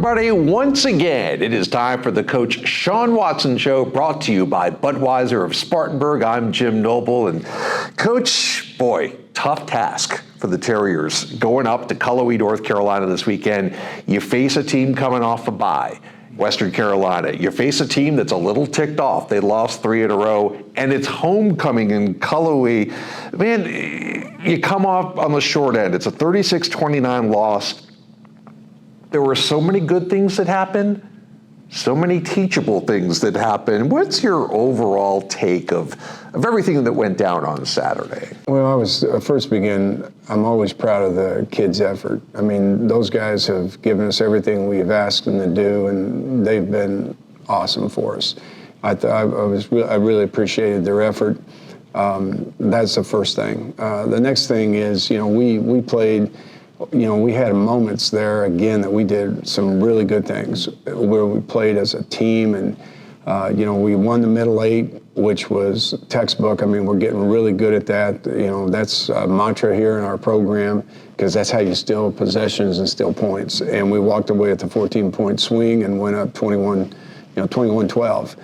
everybody. Once again, it is time for the Coach Sean Watson Show, brought to you by Budweiser of Spartanburg. I'm Jim Noble, and Coach, boy, tough task for the Terriers. Going up to Cullowhee, North Carolina this weekend, you face a team coming off a bye, Western Carolina. You face a team that's a little ticked off. They lost 3 in a row, and it's homecoming in Cullowhee. Man, you come off on the short end. It's a 36-29 loss. There were so many good things that happened, so many teachable things that happened. What's your overall take of everything that went down on Saturday? Well, I'm always proud of the kids' effort. I mean, those guys have given us everything we've asked them to do, and they've been awesome for us. I really appreciated their effort. That's the first thing. The next thing is, we played. We had moments there, again, that we did some really good things where we played as a team, and, we won the middle 8, which was textbook. I mean, we're getting really good at that. That's a mantra here in our program, because that's how you steal possessions and steal points. And we walked away with a 14-point swing and went up 21-12.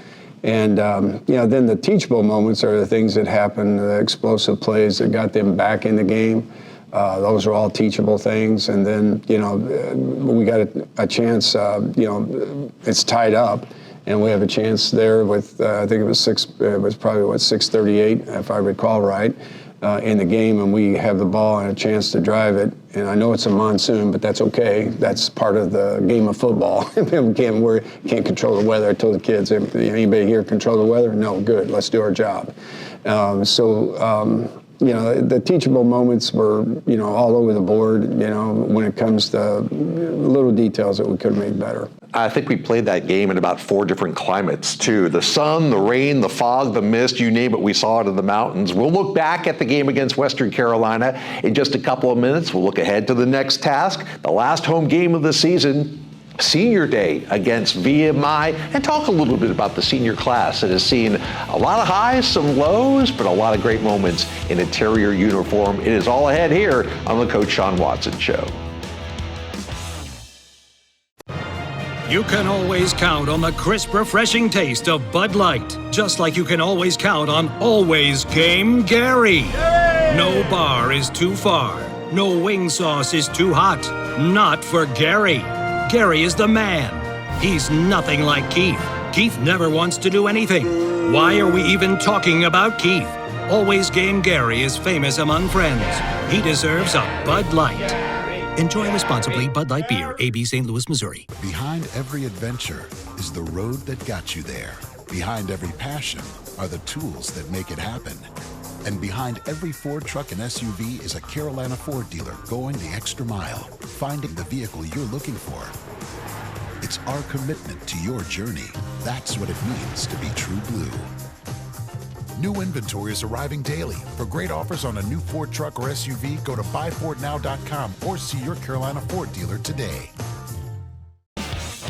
And, then the teachable moments are the things that happen, the explosive plays that got them back in the game. Those are all teachable things. And then, we got a chance, it's tied up, and we have a chance there with, I think it was 6:38, if I recall right, in the game, and we have the ball and a chance to drive it. And I know it's a monsoon, but that's okay. That's part of the game of football. We can't control the weather. I told the kids, anybody here control the weather? No, good, let's do our job. The teachable moments were, all over the board, when it comes to little details that we could have made better. I think we played that game in about 4 different climates, too. The sun, the rain, the fog, the mist, you name it, we saw it in the mountains. We'll look back at the game against Western Carolina in just a couple of minutes. We'll look ahead to the next task, the last home game of the season, Senior Day against VMI, and talk a little bit about the senior class that has seen a lot of highs, some lows, but a lot of great moments in a Terrier uniform. It is all ahead here on the Coach Sean Watson Show. You can always count on the crisp, refreshing taste of Bud Light, just like you can always count on Always Game Gary. Yay! No bar is too far. No wing sauce is too hot. Not for Gary. Gary is the man. He's nothing like Keith. Keith never wants to do anything. Why are we even talking about Keith? Always Game Gary is famous among friends. He deserves a Bud Light. Enjoy responsibly. Bud Light Beer, AB St. Louis, Missouri. Behind every adventure is the road that got you there. Behind every passion are the tools that make it happen. And behind every Ford truck and SUV is a Carolina Ford dealer going the extra mile, finding the vehicle you're looking for. It's our commitment to your journey. That's what it means to be true blue. New inventory is arriving daily. For great offers on a new Ford truck or SUV, go to buyfordnow.com or see your Carolina Ford dealer today.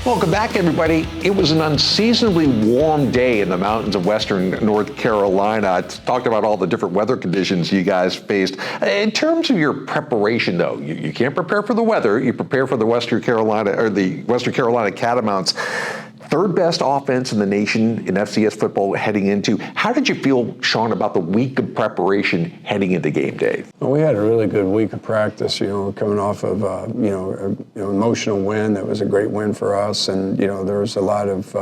Welcome back, everybody. It was an unseasonably warm day in the mountains of western North Carolina. I talked about all the different weather conditions you guys faced. In terms of your preparation, though, you can't prepare for the weather. You prepare for the Western Carolina Catamounts. Third best offense in the nation in FCS football heading into. How did you feel, Sean, about the week of preparation heading into game day? Well, we had a really good week of practice, coming off of, an emotional win. That was a great win for us. And, there was a lot of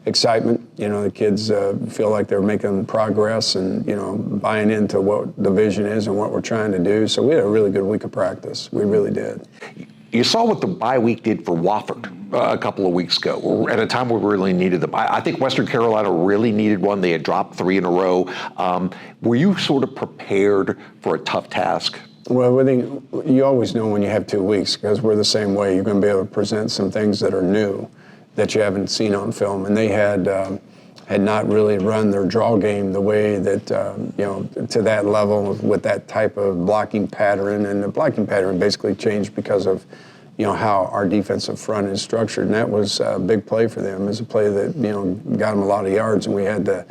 excitement. The kids feel like they're making progress and, buying into what the vision is and what we're trying to do. So we had a really good week of practice. We really did. You saw what the bye week did for Wofford a couple of weeks ago, at a time where we really needed them. I think Western Carolina really needed one. They had dropped 3 in a row. Were you sort of prepared for a tough task? Well, I think you always know when you have 2 weeks, because we're the same way. You're going to be able to present some things that are new that you haven't seen on film. And they had not really run their draw game the way that, to that level with that type of blocking pattern. And the blocking pattern basically changed because of, how our defensive front is structured. And that was a big play for them. It was a play that, got them a lot of yards, and we had to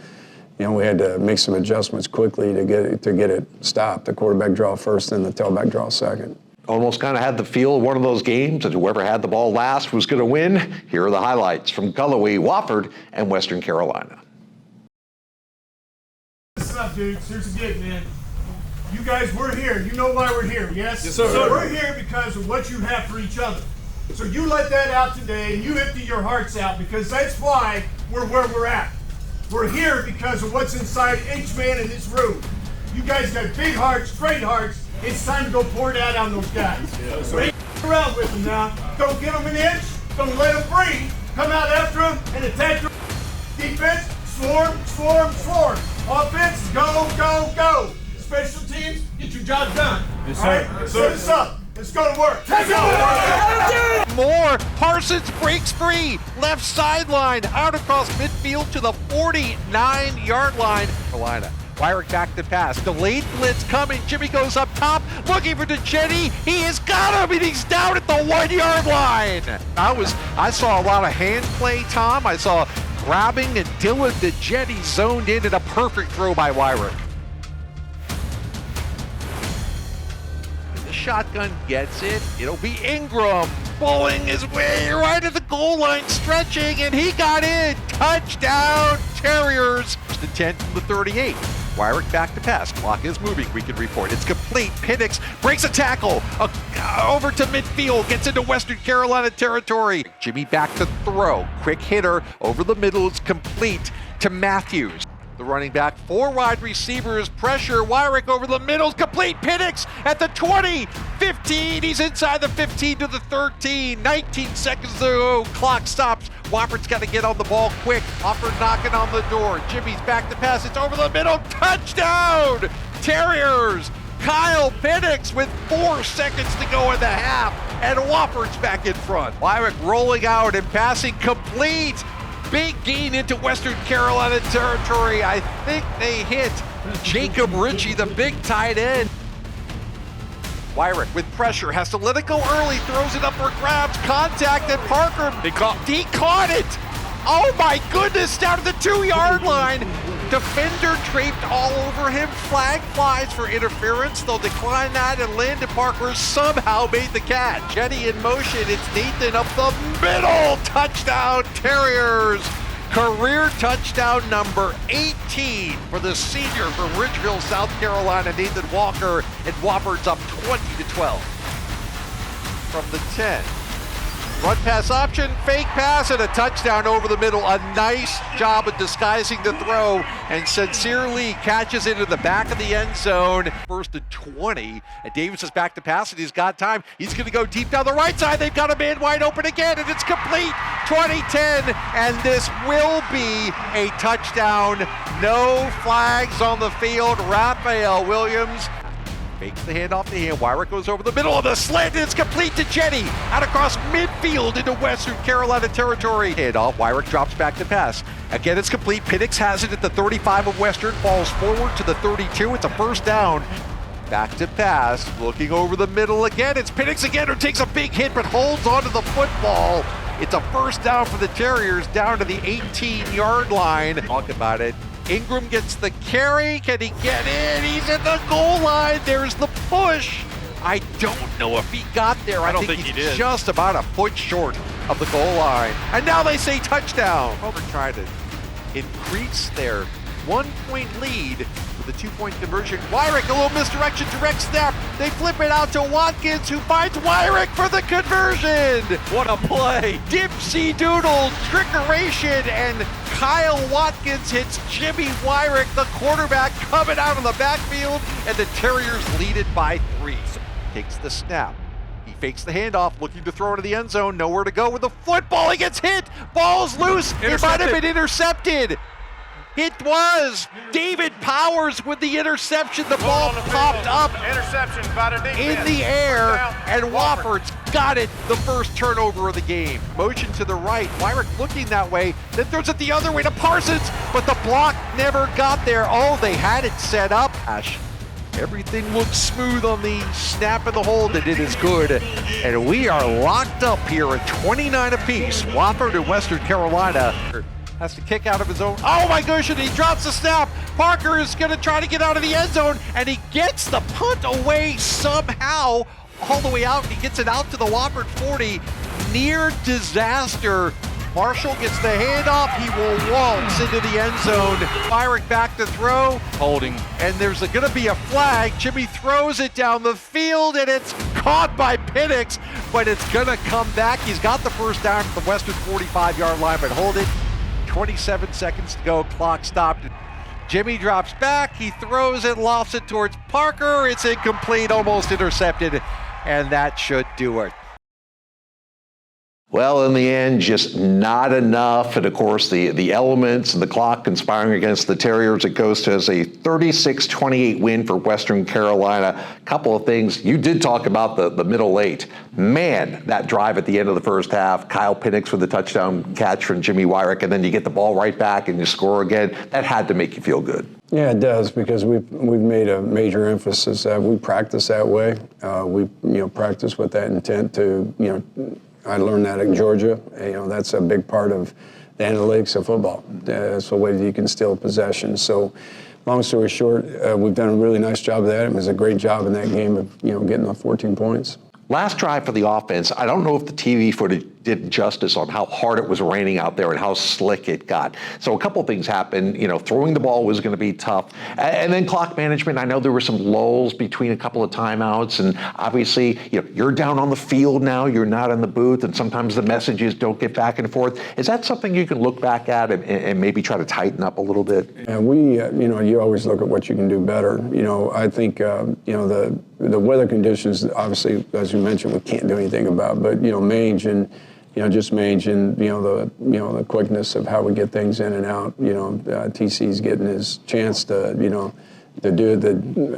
make some adjustments quickly to get it stopped. The quarterback draw first and the tailback draw second. almost kind of had the feel of one of those games that whoever had the ball last was going to win. Here are the highlights from Cullowhee, Wofford, and Western Carolina. What's up, dudes? Here's the gig, man. You guys, we're here. You know why we're here, yes? Yes, sir. So we're here because of what you have for each other. So you let that out today, and you empty your hearts out, because that's why we're where we're at. We're here because of what's inside each man in this room. You guys got big hearts, great hearts. It's time to go pour it out on those guys. Yes, So ain't around with them now. Don't give them an inch. Don't let them breathe. Come out after them and attack them. Defense, swarm, swarm, swarm. Offense, go, go, go. Special teams, get your job done. Yes, All sir. right? Yes, Set sir. us up. Let's go to work. Let's go. More. Parsons breaks free. Left sideline. Out across midfield to the 49-yard line. Carolina. Wyrick back to pass. Delayed blitz coming. Jimmy goes up top. Looking for DeJetti. He has got him, and he's down at the 1-yard line. I saw a lot of hand play, Tom. I saw grabbing, and Dylan DeJetti zoned in, and a perfect throw by Wyrick. The shotgun gets it. It'll be Ingram pulling his way right at the goal line, stretching, and he got in. Touchdown, Terriers. The 10 from the 38. Wyrick back to pass. Clock is moving, we can report. It's complete. Penix breaks a tackle. Over to midfield. Gets into Western Carolina territory. Jimmy back to throw. Quick hitter over the middle. It's complete to Matthews. The running back, 4 wide receivers, pressure, Wyrick over the middle, complete, Penix at the 20, 15, he's inside the 15 to the 13, 19 seconds to go, clock stops, Wofford's got to get on the ball quick, Wofford knocking on the door, Jimmy's back to pass, it's over the middle, touchdown, Terriers, Kyle Penix with 4 seconds to go in the half, and Wofford's back in front. Wyrick rolling out and passing complete. Big gain into Western Carolina territory. I think they hit Jacob Ritchie, the big tight end. Wyrick with pressure, has to let it go early, throws it up for grabs, contact, and Parker, he caught it. Oh my goodness, down to the 2-yard line. Defender draped all over him, flag flies for interference. They'll decline that, and Landon Parker somehow made the catch. Jetty in motion, it's Nathan up the middle, touchdown Terriers. Career touchdown number 18 for the senior from Ridgeville, South Carolina, Nathan Walker, and Wofford's up 20-12. From the 10. Run pass option, fake pass, and a touchdown over the middle. A nice job of disguising the throw, and Sincere Lee catches it in the back of the end zone. First and 20, and Davis is back to pass, and he's got time. He's going to go deep down the right side. They've got a man wide open again, and it's complete. 20-10, and this will be a touchdown. No flags on the field. Raphael Williams fakes the handoff to him. Wyrick goes over the middle of the slant, and it's complete to Jetty. Out across midfield into Western Carolina territory. Handoff, Wyrick drops back to pass. Again, it's complete. Penix has it at the 35 of Western, falls forward to the 32. It's a first down. Back to pass, looking over the middle again. It's Penix again, who takes a big hit but holds onto the football. It's a first down for the Terriers, down to the 18-yard line. Talk about it. Ingram gets the carry. Can he get in? He's at the goal line. There's the push. I don't know if he got there. I think he did. Just about a foot short of the goal line. And now they say touchdown. Over trying to increase their 1-point lead with a 2-point conversion. Wyrick, a little misdirection, direct snap. They flip it out to Watkins, who finds Wyrick for the conversion. What a play. Dipsy doodle, trickeration, and Kyle Watkins hits Jimmy Wyrick, the quarterback, coming out of the backfield, and the Terriers lead it by 3. Takes the snap. He fakes the handoff, looking to throw into the end zone. Nowhere to go with the football. He gets hit. Ball's loose. It might have been intercepted. It was David Powers with the interception. The ball popped up in the air, and Wofford's got it, the first turnover of the game. Motion to the right, Wyrick looking that way, then throws it the other way to Parsons, but the block never got there. Oh, they had it set up. Everything looks smooth on the snap and the hold, and it is good. And we are locked up here at 29 apiece. Wofford and Western Carolina has to kick out of his own. Oh my gosh, and he drops the snap. Parker is going to try to get out of the end zone, and he gets the punt away somehow all the way out. He gets it out to the Wofford 40. Near disaster. Marshall gets the handoff. He will waltz into the end zone. Myrick back to throw. Holding. And there's going to be a flag. Jimmy throws it down the field, and it's caught by Penix, but it's going to come back. He's got the first down at the Western 45-yard line, but hold it. 27 seconds to go. Clock stopped. Jimmy drops back. He throws it, lofts it towards Parker. It's incomplete, almost intercepted, and that should do it. Well, in the end, just not enough. And of course, the elements and the clock conspiring against the Terriers. It goes to as a 36-28 win for Western Carolina. A couple of things. You did talk about the middle eight. Man, that drive at the end of the first half, Kyle Penix with the touchdown catch from Jimmy Wyrick, and then you get the ball right back and you score again. That had to make you feel good. Yeah, it does, because we've made a major emphasis that we practice that way. We practice with that intent to I learned that in Georgia. That's a big part of the analytics of football. That's the way that you can steal possession. So, long story short, we've done a really nice job of that. It was a great job in that game of getting the 14 points. Last drive for the offense, I don't know if the TV footage did justice on how hard it was raining out there and how slick it got. So a couple things happened. Throwing the ball was going to be tough. And then clock management, I know there were some lulls between a couple of timeouts. And obviously, you're down on the field now. You're not in the booth. And sometimes the messages don't get back and forth. Is that something you can look back at and maybe try to tighten up a little bit? And you always look at what you can do better. I think, the weather conditions, obviously, as you mentioned, we can't do anything about. But, mange and the quickness of how we get things in and out. TC's getting his chance to do it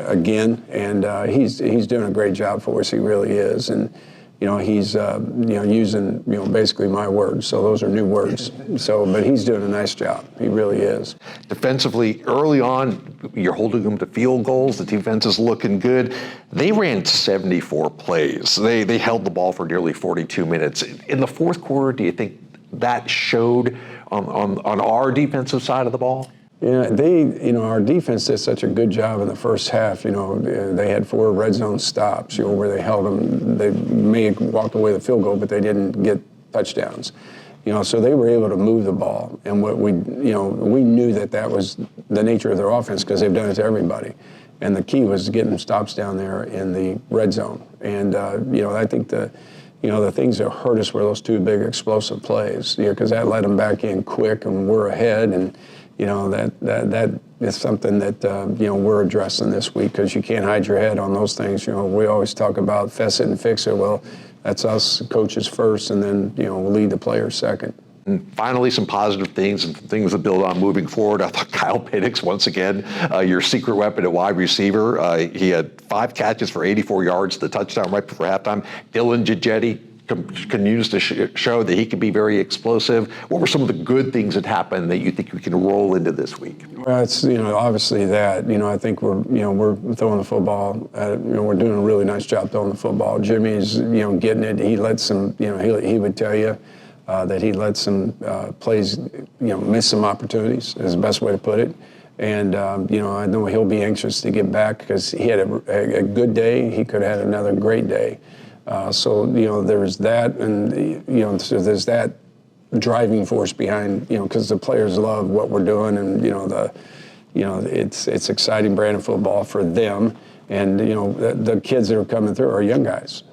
again, and he's doing a great job for us. He really is, and he's using basically my words. So those are new words. So, but he's doing a nice job. He really is. Defensively, early on, you're holding them to field goals. The defense is looking good. They ran 74 plays. They held the ball for nearly 42 minutes. In the fourth quarter, do you think that showed on our defensive side of the ball? Yeah, our defense did such a good job in the first half. They had 4 red zone stops, where they held them. They may have walked away with a field goal, but they didn't get touchdowns. So they were able to move the ball. And what we knew that was the nature of their offense, because they've done it to everybody. And the key was getting stops down there in the red zone. And, I think the things that hurt us were those 2 big explosive plays, because that led them back in quick and we're ahead. And, that is something that, we're addressing this week, because you can't hide your head on those things. We always talk about fess it and fix it. Well, that's us coaches first, and then, we'll lead the players second. And finally, some positive things and things to build on moving forward. I thought Kyle Penix, once again, your secret weapon at wide receiver. He had 5 catches for 84 yards, the touchdown right before halftime. Dylan Gigetti continues to show that he can be very explosive. What were some of the good things that happened that you think we can roll into this week? Well, it's obviously that I think we're throwing the football. We're doing a really nice job throwing the football. Jimmy's getting it. He lets some he would tell you that he lets some plays miss some opportunities is the best way to put it. And I know he'll be anxious to get back, because he had a good day. He could have had another great day. So there's that, and so there's that driving force behind because the players love what we're doing, and it's exciting brand of football for them, and the kids that are coming through are young guys.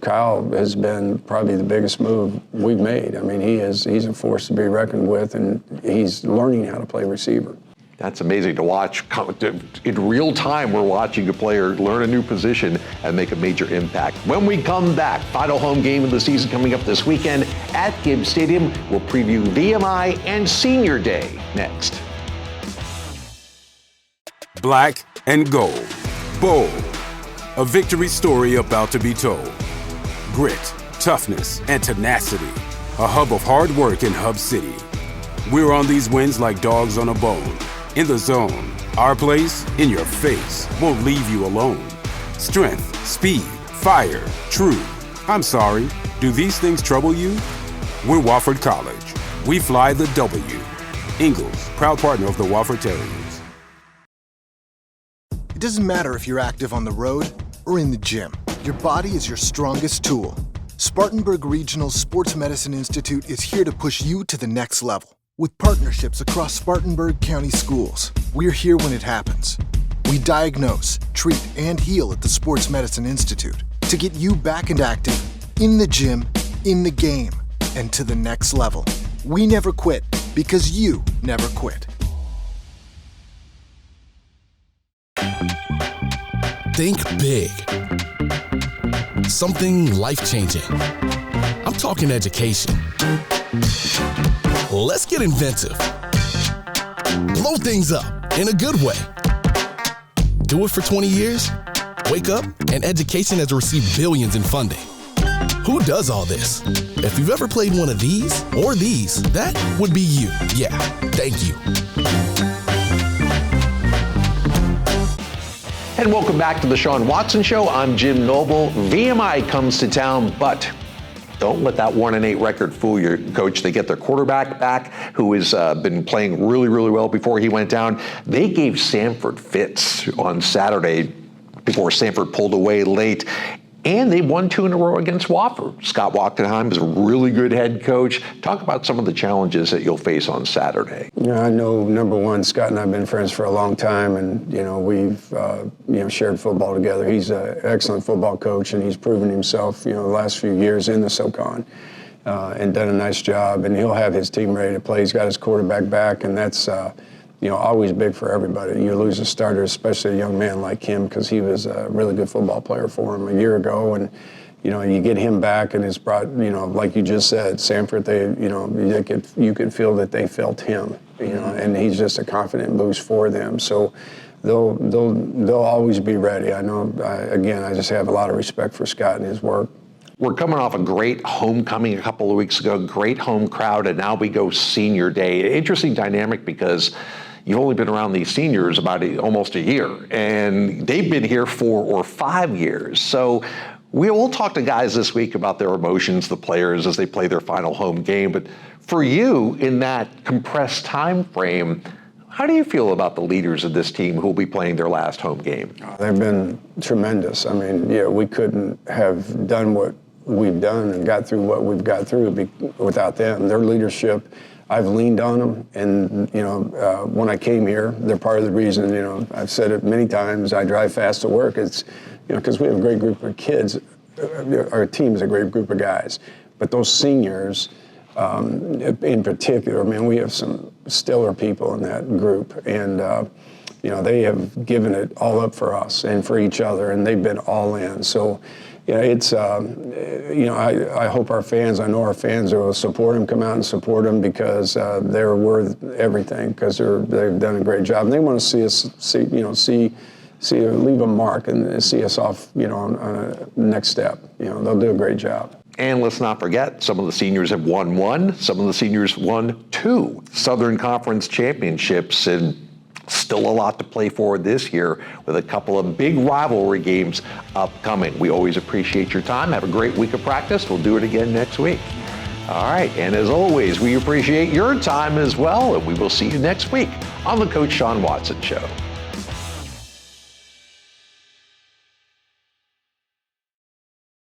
Kyle has been probably the biggest move we've made. I mean, he's a force to be reckoned with, and he's learning how to play receiver. That's amazing to watch. In real time, we're watching a player learn a new position and make a major impact. When we come back, final home game of the season coming up this weekend at Gibbs Stadium. We'll preview VMI and Senior Day next. Black and gold. Bold. A victory story about to be told. Grit, toughness, and tenacity. A hub of hard work in Hub City. We're on these wins like dogs on a bone. In the zone, our place, in your face, won't leave you alone. Strength, speed, fire, true. I'm sorry, do these things trouble you? We're Wofford College. We fly the W. Ingalls, proud partner of the Wofford Terriers. It doesn't matter if you're active on the road or in the gym. Your body is your strongest tool. Spartanburg Regional Sports Medicine Institute is here to push you to the next level. With partnerships across Spartanburg County schools, we're here when it happens. We diagnose, treat, and heal at the Sports Medicine Institute to get you back and active, in the gym, in the game, and to the next level. We never quit because you never quit. Think big. Something life-changing. I'm talking education. Let's get inventive. Blow things up in a good way. Do it for 20 years? Wake up and education has received billions in funding. Who does all this? If you've ever played one of these or these, that would be you. Yeah, thank you. And welcome back to the Sean Watson Show. I'm Jim Noble. VMI comes to town, but don't let that 1-8 record fool you, Coach. They get their quarterback back, who has been playing really, really well before he went down. They gave Samford fits on Saturday before Samford pulled away late. And they won 2 in a row against Wofford. Scott Wachtenheim is a really good head coach. Talk about some of the challenges that you'll face on Saturday. Yeah, I know, number one, Scott and I have been friends for a long time, and, we've, shared football together. He's an excellent football coach, and he's proven himself, the last few years in the SoCon and done a nice job, and he'll have his team ready to play. He's got his quarterback back, and that's, always big for everybody. You lose a starter, especially a young man like him, because he was a really good football player for him a year ago, and you get him back, and it's brought, like you just said, Samford. You could feel that they felt him, and he's just a confident boost for them. So they'll always be ready. I know. I just have a lot of respect for Scott and his work. We're coming off a great homecoming a couple of weeks ago, great home crowd, and now we go senior day. Interesting dynamic because you've only been around these seniors about almost a year, and they've been here 4 or 5 years. So we'll talk to guys this week about their emotions, the players, as they play their final home game. But for you, in that compressed time frame, how do you feel about the leaders of this team who will be playing their last home game? They've been tremendous. I mean, we couldn't have done what we've done and got through what we've got through without them. Their leadership, I've leaned on them, and when I came here, they're part of the reason. I've said it many times. I drive fast to work. It's because we have a great group of kids. Our team is a great group of guys, but those seniors, in particular, man, we have some stellar people in that group, and they have given it all up for us and for each other, and they've been all in. So. It's, I hope our fans, I know our fans will support them, come out and support them, because they're worth everything, because they've done a great job. And they want to see us, leave a mark and see us off, on a next step. They'll do a great job. And let's not forget, some of the seniors have won 1, some of the seniors won 2 Southern Conference championships, and still a lot to play for this year with a couple of big rivalry games upcoming. We always appreciate your time. Have a great week of practice. We'll do it again next week. All right, and as always, we appreciate your time as well, and we will see you next week on the Coach Sean Watson Show.